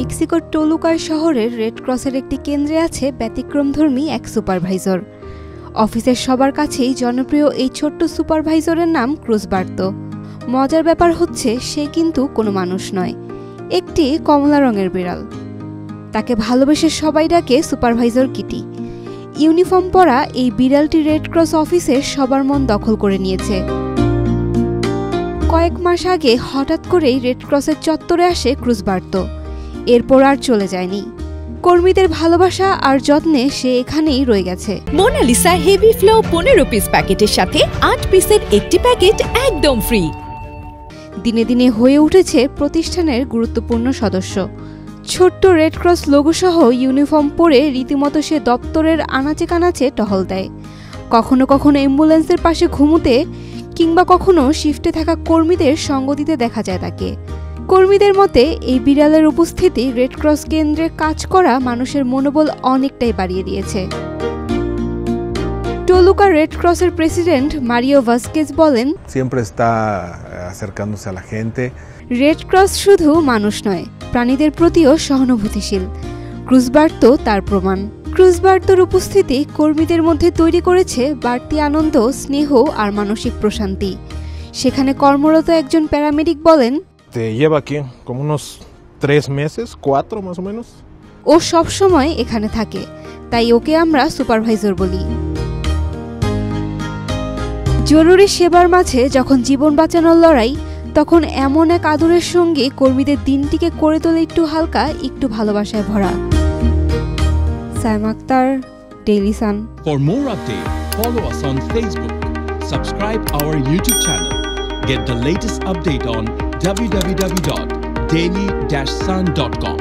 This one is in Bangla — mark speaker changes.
Speaker 1: মেক্সিকোর টোলুকা শহরের রেড ক্রসের একটি কেন্দ্রে আছে ব্যতিক্রমধর্মী এক সুপারভাইজর। অফিসের সবার কাছেই জনপ্রিয় এই ছোট্ট সুপারভাইজরের নাম ক্রুজবার্তো। মজার ব্যাপার হচ্ছে সে কিন্তু কোনো মানুষ নয়, একটি কমলা রঙের বিড়াল। তাকে ভালোবেসে সবাই ডাকে সুপারভাইজর কিটি। ইউনিফর্ম পরা এই বিড়ালটি রেড ক্রস অফিসের সবার মন দখল করে নিয়েছে। কয়েক মাস আগে হঠাৎ করেই রেড ক্রসের চত্বরে আসে ক্রুজবার্তো। এরপর আর চলে যায়নি। কর্মীদের ভালোবাসা আর যত্নে সে এখানেই রয়ে গেছে।
Speaker 2: মোনালিসা হেভি ফ্লো 15 পিস প্যাকেটের সাথে 8 পিসের একটি প্যাকেট একদম ফ্রি।
Speaker 1: দিনে দিনে হয়ে উঠেছে প্রতিষ্ঠানের গুরুত্বপূর্ণ সদস্য। ছোট্ট রেড ক্রস লোগো সহ ইউনিফর্ম পরে রীতিমতো সে দপ্তরের আনাচে কানাচে টহল দেয়। কখনো কখনো অ্যাম্বুলেন্সের পাশে ঘুমুতে কিংবা কখনো শিফটে থাকা কর্মীদের সঙ্গ দিতে দেখা যায় তাকে। কর্মীদের মতে এই বিড়ালের উপস্থিতি রেড ক্রস কেন্দ্রে কাজ করা মানুষের মনোবল অনেকটাই বাড়িয়ে দিয়েছে। টোলুকা রেড ক্রসের প্রেসিডেন্ট মারিও ভাস্কেজ বলেন, রেড ক্রস শুধু মানুষ নয়, প্রাণীদের প্রতিও সহানুভূতিশীল। ক্রুজবার্তো তার প্রমাণ। ক্রুজবার্তোর উপস্থিতি কর্মীদের মধ্যে তৈরি করেছে বাড়তি আনন্দ, স্নেহ আর মানসিক প্রশান্তি। সেখানে কর্মরত একজন প্যারামেডিক বলেন, ও সবসময় এখানে থাকে, তাই ওকে আমরা সুপারভাইজর বলি। জরুরি সেবার মাঝে যখন জীবন বাঁচানোর লড়াই, তখন এমন এক আদরের সঙ্গে কর্মীদের দিনটিকে করে তোলে একটু হালকা, একটু ভালোবাসায় ভরা। Saima Akhtar, Daily Sun.
Speaker 3: For more updates, follow us on Facebook. Subscribe our YouTube channel. Get the latest update on www.daily-sun.com.